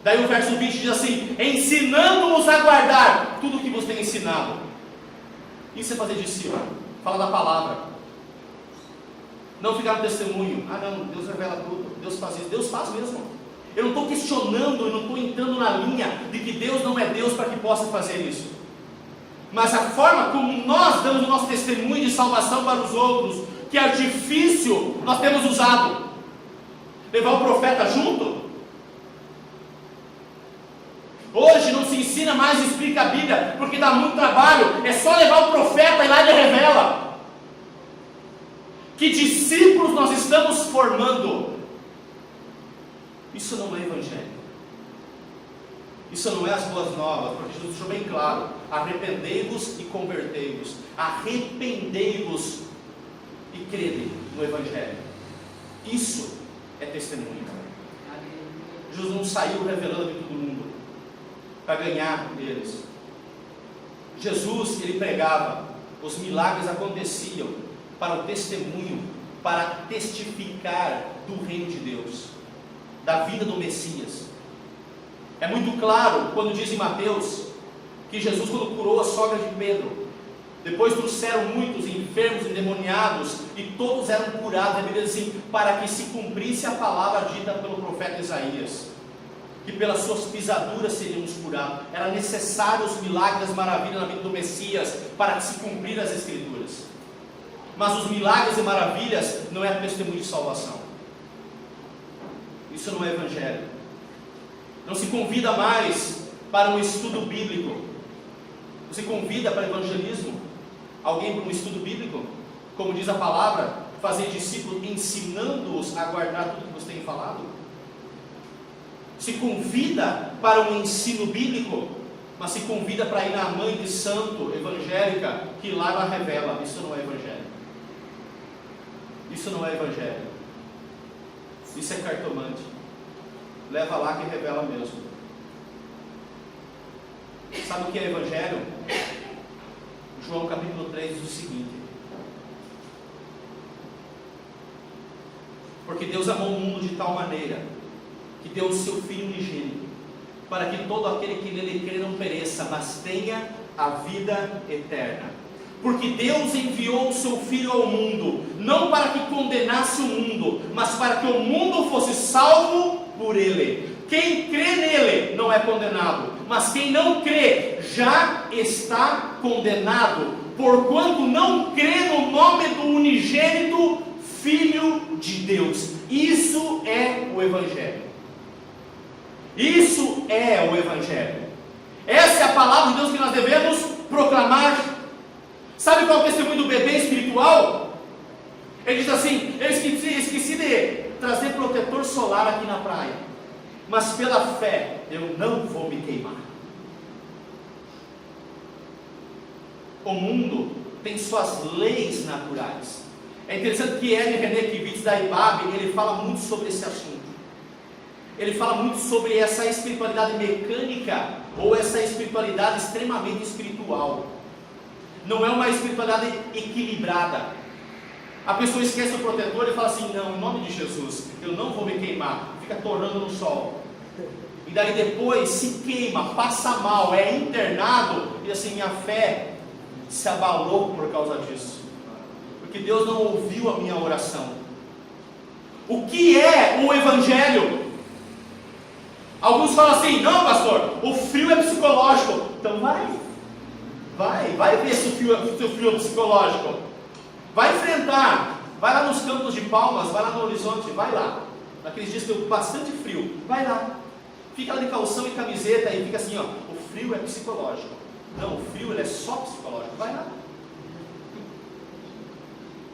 Daí o verso 20 diz assim: ensinando-os a guardar tudo o que vos tem ensinado. Isso é fazer discípulo, fala da palavra. Não ficar no testemunho: ah não, Deus revela tudo, Deus faz isso. Deus faz mesmo. Eu não estou questionando, eu não estou entrando na linha de que Deus não é Deus para que possa fazer isso. Mas a forma como nós damos o nosso testemunho de salvação para os outros, que artifício nós temos usado? Levar o profeta junto? Hoje não se ensina mais e explica a Bíblia, porque dá muito trabalho. É só levar o profeta e lá ele revela. Que discípulos nós estamos formando? Isso não é evangelho. Isso não é as boas novas, porque Jesus deixou bem claro: arrependei-vos e convertei-vos. Arrependei-vos e crede no evangelho. Isso é testemunho. Jesus não saiu revelando de todo mundo para ganhar deles. Jesus, ele pregava, os milagres aconteciam para o testemunho, para testificar do reino de Deus, da vida do Messias. É muito claro quando diz em Mateus que Jesus, quando curou a sogra de Pedro, depois trouxeram muitos enfermos, endemoniados, e todos eram curados. A Bíblia diz assim: para que se cumprisse a palavra dita pelo profeta Isaías, que pelas suas pisaduras seríamos curados. Era necessário os milagres, as maravilhas na vida do Messias para que se cumprir as Escrituras. Mas os milagres e maravilhas não é testemunho de salvação. Isso não é evangelho. Não se convida mais para um estudo bíblico. Você convida para evangelismo alguém para um estudo bíblico? Como diz a palavra, fazer discípulos, ensinando-os a guardar tudo que você tem falado. Se convida para um ensino bíblico, mas se convida para ir na mãe de santo evangélica, que lá ela revela. Isso não é evangelho. Isso não é evangelho. Isso é cartomante. Leva lá que revela mesmo. Sabe o que é evangelho? João capítulo 3 diz o seguinte: porque Deus amou o mundo de tal maneira que deu o seu Filho unigênito, para que todo aquele que nele crê não pereça, mas tenha a vida eterna. Porque Deus enviou o seu Filho ao mundo, não para que condenasse o mundo, mas para que o mundo fosse salvo por ele. Quem crê nele não é condenado, mas quem não crê já está condenado, porquanto não crê no nome do unigênito Filho de Deus. Isso é o Evangelho. Isso é o Evangelho. Essa é a palavra de Deus que nós devemos proclamar. Sabe qual é o testemunho do bebê espiritual? Ele diz assim: eu esqueci de trazer protetor solar aqui na praia, mas pela fé eu não vou me queimar. O mundo tem suas leis naturais. É interessante que René Kivitz da IBAB, ele fala muito sobre esse assunto. Ele fala muito sobre essa espiritualidade mecânica, ou essa espiritualidade extremamente espiritual. não é uma espiritualidade equilibrada. A pessoa esquece o protetor e fala assim: não, em nome de Jesus, eu não vou me queimar, fica torrando no sol. E daí depois se queima, passa mal, é internado, e assim, minha fé se abalou por causa disso, porque Deus não ouviu a minha oração. O que é o Evangelho? Alguns falam assim: não, pastor, o frio é psicológico. Então vai ver se o seu frio é psicológico. Vai enfrentar, vai lá nos Campos de Palmas, vai lá no Horizonte, vai lá. Naqueles dias que tem bastante frio, vai lá. Fica lá de calção e camiseta e fica assim, ó, o frio é psicológico. Não, o frio ele é só psicológico, vai lá.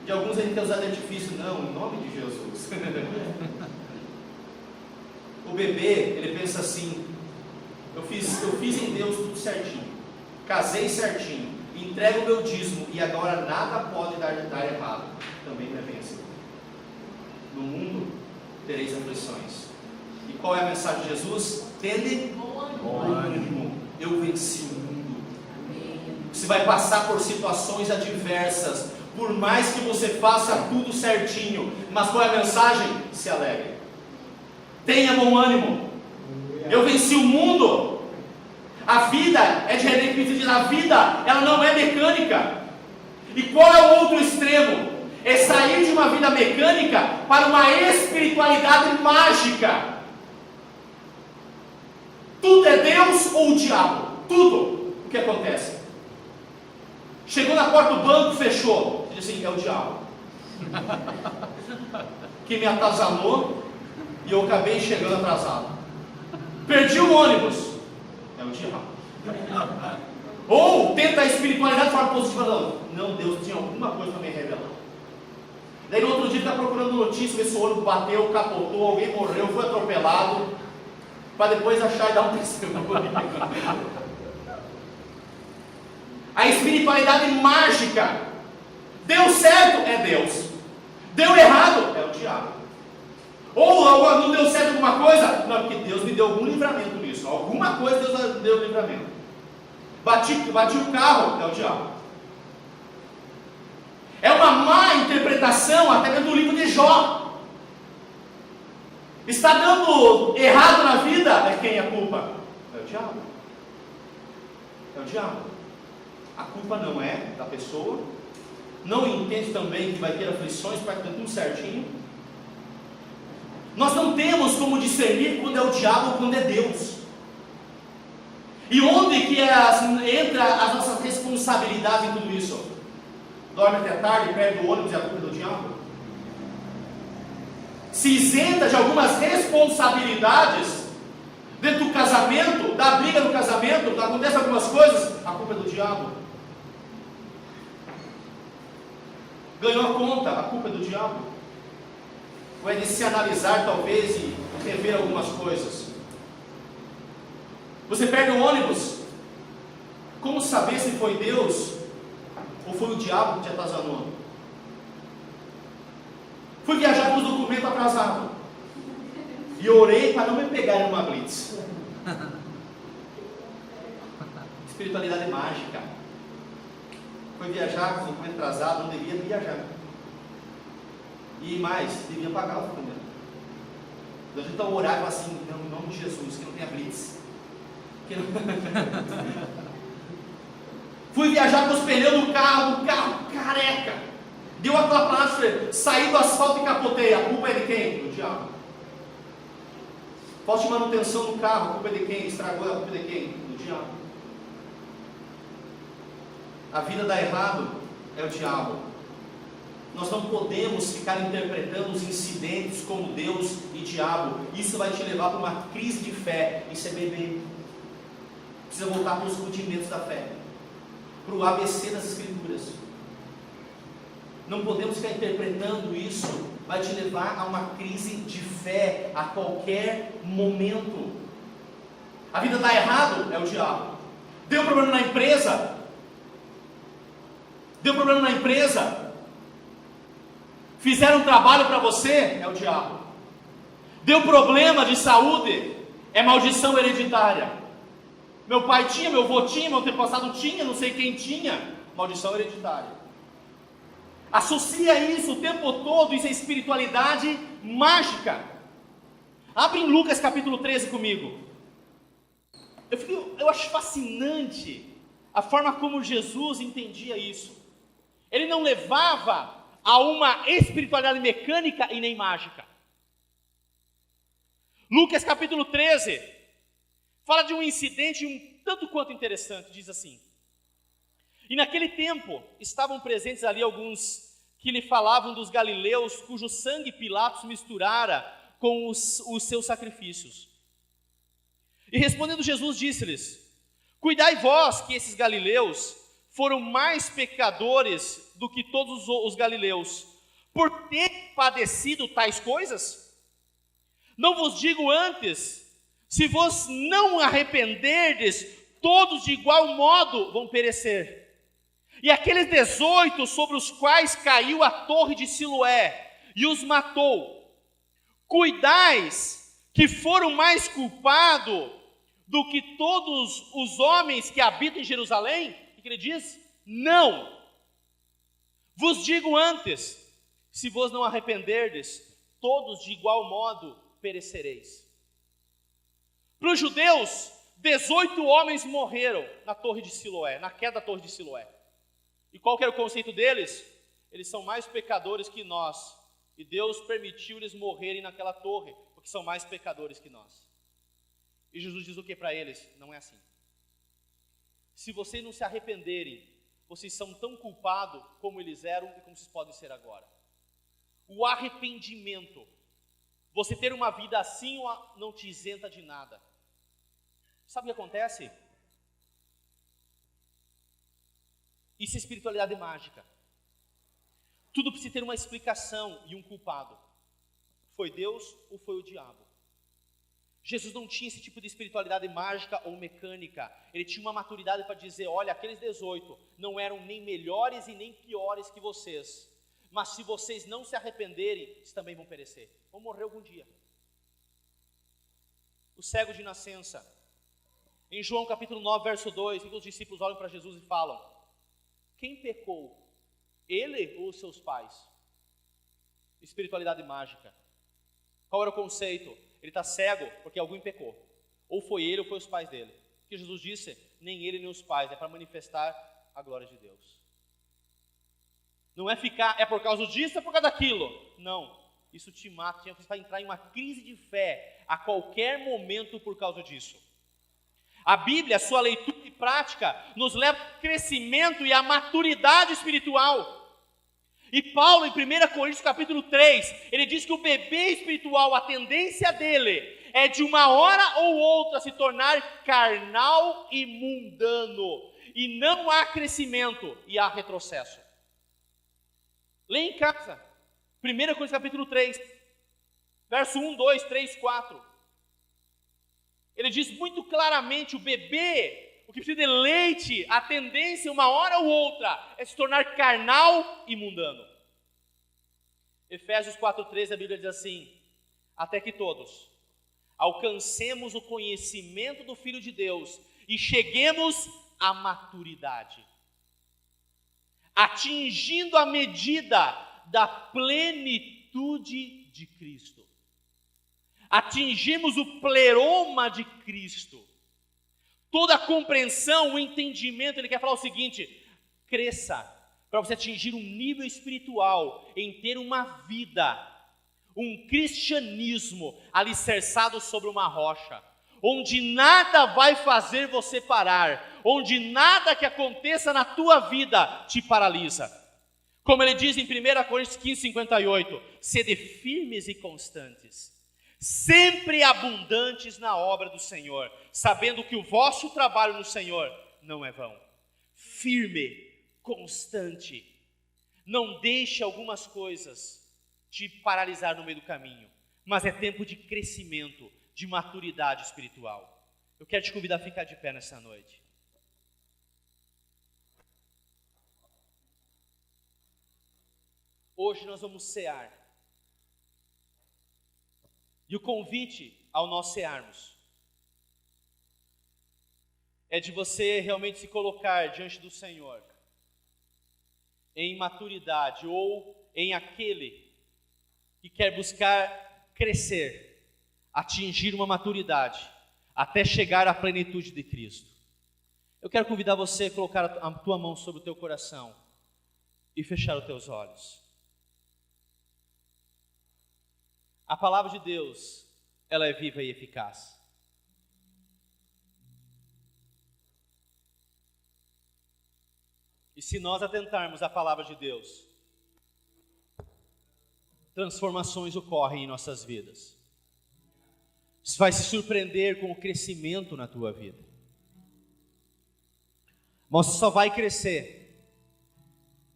De alguns a gente quer usar de artifício, não, em nome de Jesus. O bebê, ele pensa assim: eu fiz em Deus tudo certinho, casei certinho, entrego o meu dízimo e agora nada pode dar errado. Também não é bem assim. No mundo tereis aflições. E qual é a mensagem de Jesus? Tende bom ânimo, eu venci o mundo. Você vai passar por situações adversas, por mais que você faça tudo certinho, mas qual é a mensagem? Se alegre, tenha bom ânimo, eu venci o mundo. A vida é de René que diz: a vida ela não é mecânica. E qual é o outro extremo? É sair de uma vida mecânica para uma espiritualidade mágica. Tudo é Deus ou o diabo? Tudo. O que acontece? Chegou na porta do banco, fechou. Diz assim: é o diabo que me atazanou e eu acabei chegando atrasado. Perdi o ônibus. É o diabo. Ou tenta a espiritualidade de forma positiva. Não, Deus tinha alguma coisa para me revelar. Daí no outro dia está procurando notícia, ver se o ônibus bateu, capotou, alguém morreu, foi atropelado, para depois achar e dar um testemunho. A espiritualidade mágica. Deu certo, é Deus. Deu errado, é o diabo. Ou não deu certo alguma coisa? Não, porque Deus me deu algum livramento nisso. Alguma coisa Deus deu livramento. Bati o carro, é o diabo. É uma má interpretação até mesmo do livro de Jó. Está dando errado na vida, é quem é a culpa? É o diabo. É o diabo. A culpa não é da pessoa. Não entende também que vai ter aflições para ter tudo certinho. Nós não temos como discernir quando é o diabo ou quando é Deus. E onde que entra as nossas responsabilidades em tudo isso? Dorme até tarde, perde o ônibus e a culpa é do diabo? Se isenta de algumas responsabilidades dentro do casamento, da briga no casamento, acontece algumas coisas, a culpa é do diabo. Ganhou a conta, a culpa é do diabo. Ou é de se analisar talvez e rever algumas coisas. Você perde o ônibus, como saber se foi Deus ou foi o diabo que te atazanou? Fui viajar com os documentos atrasados e orei para não me pegar numa blitz. Espiritualidade mágica. Foi viajar com os documentos atrasados, não devia viajar. E mais, devia pagar o documento. Então a gente está orando e fala assim: não, em nome de Jesus, que não tenha blitz. Fui viajar com os pneus do carro careca. Deu aquela plancha, saí do asfalto e capotei. A culpa é de quem? Do diabo. Falta de manutenção no carro, a culpa é de quem? Estragou, a culpa é de quem? Do diabo. A vida dá errado, é o diabo. Nós não podemos ficar interpretando os incidentes como Deus e diabo. Isso vai te levar para uma crise de fé. Isso é bebê. Precisa voltar para os rudimentos da fé, para o ABC das Escrituras. Não podemos ficar interpretando isso. Vai te levar a uma crise de fé a qualquer momento. A vida dá errado, é o diabo. Deu problema na empresa. Deu problema na empresa. Fizeram um trabalho para você, é o diabo. Deu problema de saúde, é maldição hereditária. Meu pai tinha, meu avô tinha, meu antepassado tinha, não sei quem tinha. maldição hereditária. Associa isso o tempo todo, isso é espiritualidade mágica. Abre em Lucas capítulo 13 comigo. Eu acho fascinante a forma como Jesus entendia isso. Ele não levava a uma espiritualidade mecânica e nem mágica. Lucas capítulo 13 fala de um incidente um tanto quanto interessante, diz assim: e naquele tempo estavam presentes ali alguns que lhe falavam dos galileus, cujo sangue Pilatos misturara com os seus sacrifícios. E respondendo Jesus disse-lhes: cuidai vós que esses galileus foram mais pecadores do que todos os galileus, por ter padecido tais coisas? Não vos digo antes, se vos não arrependerdes, todos de igual modo vão perecer. E aqueles 18 sobre os quais caiu a torre de Siloé e os matou, cuidais que foram mais culpados do que todos os homens que habitam em Jerusalém? O que ele diz? Não! Vos digo antes, se vos não arrependerdes, todos de igual modo perecereis. Para os judeus, 18 homens morreram na torre de Siloé, na queda da torre de Siloé. E qual que era o conceito deles? Eles são mais pecadores que nós, e Deus permitiu eles morrerem naquela torre, porque são mais pecadores que nós. E Jesus diz o que para eles? Não é assim. Se vocês não se arrependerem, vocês são tão culpados como eles eram e como vocês podem ser agora. O arrependimento, você ter uma vida assim, não te isenta de nada. Sabe o que acontece? Isso é espiritualidade mágica. Tudo precisa ter uma explicação e um culpado. Foi Deus ou foi o diabo? Jesus não tinha esse tipo de espiritualidade mágica ou mecânica. Ele tinha uma maturidade para dizer: olha, aqueles 18 não eram nem melhores e nem piores que vocês. Mas se vocês não se arrependerem, vocês também vão perecer. Vão morrer algum dia. O cego de nascença. Em João capítulo 9, verso 2, os discípulos olham para Jesus e falam: quem pecou? Ele ou os seus pais? Espiritualidade mágica. Qual era o conceito? Ele está cego porque alguém pecou. Ou foi ele ou foi os pais dele. O que Jesus disse? Nem ele nem os pais. É para manifestar a glória de Deus. Não é ficar, é por causa disso, é por causa daquilo. Não. Isso te mata. Você vai entrar em uma crise de fé a qualquer momento por causa disso. A Bíblia, a sua leitura e prática, nos leva ao crescimento e à maturidade espiritual. E Paulo, em 1 Coríntios capítulo 3, ele diz que o bebê espiritual, a tendência dele é de uma hora ou outra se tornar carnal e mundano. E não há crescimento e há retrocesso. Leia em casa, 1 Coríntios capítulo 3, verso 1, 2, 3, 4. Ele diz muito claramente: o bebê, o que precisa de leite, a tendência uma hora ou outra é se tornar carnal e mundano. Efésios 4,13, a Bíblia diz assim: até que todos alcancemos o conhecimento do Filho de Deus e cheguemos à maturidade, atingindo a medida da plenitude de Cristo. Atingimos o pleroma de Cristo. Toda a compreensão, o entendimento, ele quer falar o seguinte: cresça, para você atingir um nível espiritual, em ter uma vida, um cristianismo alicerçado sobre uma rocha, onde nada vai fazer você parar, onde nada que aconteça na tua vida te paralisa. Como ele diz em 1 Coríntios 15, 58, sede firmes e constantes, sempre abundantes na obra do Senhor, sabendo que o vosso trabalho no Senhor não é vão. Firme, constante. Não deixe algumas coisas te paralisar no meio do caminho, mas é tempo de crescimento, de maturidade espiritual. Eu quero te convidar a ficar de pé nessa noite. Hoje nós vamos cear. E o convite ao nós cearmos é de você realmente se colocar diante do Senhor
em maturidade ou em aquele que quer buscar crescer, atingir uma maturidade, até chegar à plenitude de Cristo. Eu quero convidar você a colocar a tua mão sobre o teu coração e fechar os teus olhos. A palavra de Deus, ela é viva e eficaz. E se nós atentarmos à palavra de Deus, transformações ocorrem em nossas vidas. Você vai se surpreender com o crescimento na tua vida. Mas você só vai crescer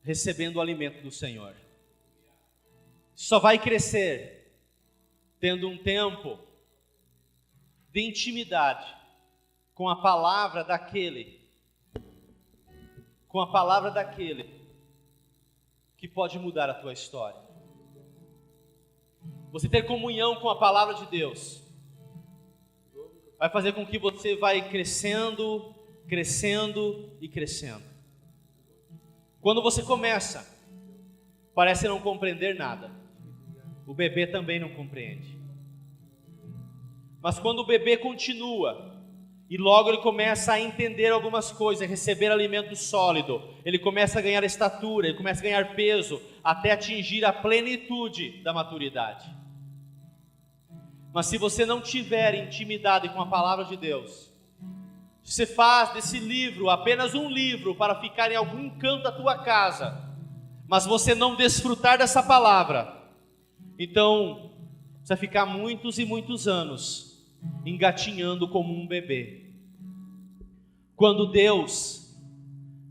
recebendo o alimento do Senhor. Só vai crescer tendo um tempo de intimidade com a palavra daquele que pode mudar a tua história. Você ter comunhão com a palavra de Deus vai fazer com que você vai crescendo e crescendo. Quando você começa, parece não compreender nada. O bebê também não compreende. Mas quando o bebê continua, e logo ele começa a entender algumas coisas, receber alimento sólido, ele começa a ganhar estatura, ele começa a ganhar peso, até atingir a plenitude da maturidade. Mas se você não tiver intimidade com a palavra de Deus, você faz desse livro apenas um livro para ficar em algum canto da tua casa, mas você não desfrutar dessa palavra, então você vai ficar muitos e muitos anos engatinhando como um bebê. Quando Deus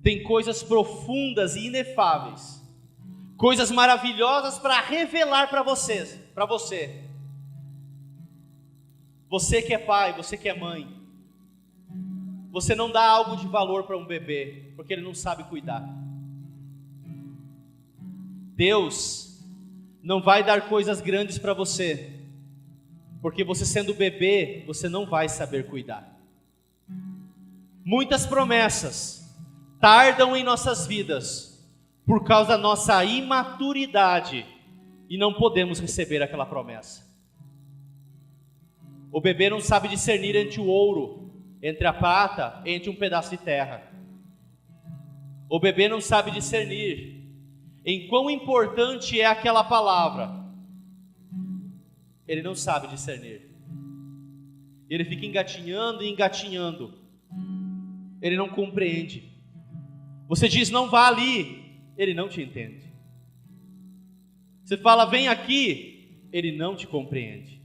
tem coisas profundas e inefáveis, coisas maravilhosas para revelar para você. Você que é pai, você que é mãe, você não dá algo de valor para um bebê, porque ele não sabe cuidar. Deus não vai dar coisas grandes para você, porque você sendo bebê, você não vai saber cuidar. Muitas promessas tardam em nossas vidas por causa da nossa imaturidade e não podemos receber aquela promessa. O bebê não sabe discernir entre o ouro, entre a prata, entre um pedaço de terra. O bebê não sabe discernir em quão importante é aquela palavra. Ele não sabe discernir. Ele fica engatinhando e engatinhando. Ele não compreende. Você diz, não vá ali. Ele não te entende. Você fala, vem aqui. Ele não te compreende.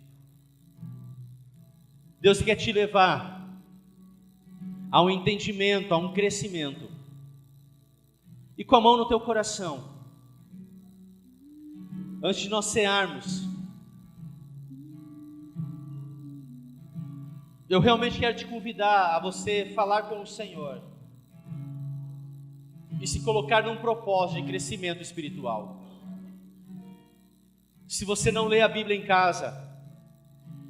Deus quer te levar a um entendimento, a um crescimento. E com a mão no teu coração, antes de nós cearmos, eu realmente quero te convidar a você falar com o Senhor e se colocar num propósito de crescimento espiritual. Se você não lê a Bíblia em casa,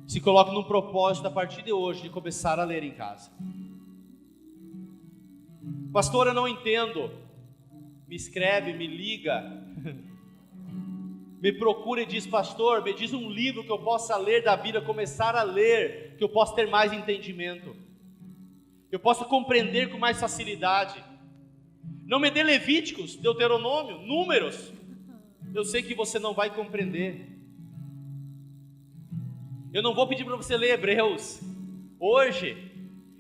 se coloque num propósito a partir de hoje de começar a ler em casa. Pastor, eu não entendo. Me escreve, me liga, me procura e diz, pastor, me diz um livro que eu possa ler da Bíblia, começar a ler, que eu possa ter mais entendimento, eu possa compreender com mais facilidade. Não me dê Levíticos, Deuteronômio, Números, eu sei que você não vai compreender. Eu não vou pedir para você ler Hebreus, hoje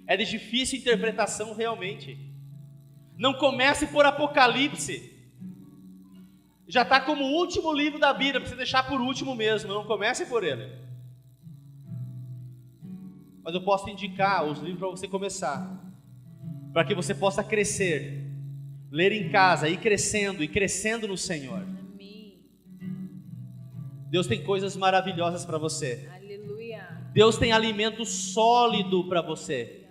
é de difícil interpretação realmente. Não comece por Apocalipse, já está como o último livro da Bíblia, para você deixar por último mesmo, não comece por ele. Mas eu posso indicar os livros para você começar, para que você possa crescer, ler em casa, ir crescendo e crescendo no Senhor. Amém. Deus tem coisas maravilhosas para você. Aleluia. Deus tem alimento sólido para você.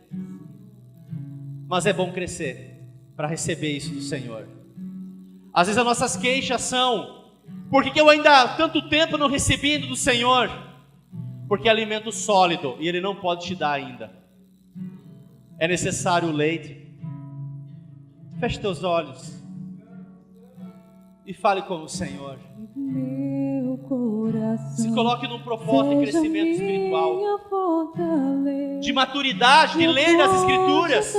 Mas é bom crescer para receber isso do Senhor. Às vezes as nossas queixas são: por que eu ainda há tanto tempo não recebi do Senhor? Porque é alimento sólido e Ele não pode te dar ainda. É necessário o leite. Feche teus olhos. E fale com o Senhor.
Meu coração,
Se coloque num propósito de crescimento espiritual,
minha fortaleza,
de maturidade, de ler as Escrituras,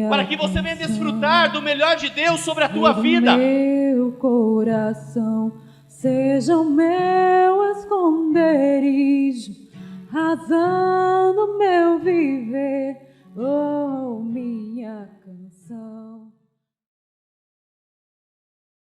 para que você venha desfrutar do melhor de Deus sobre a tua vida.
Meu coração seja o meu esconderijo, razão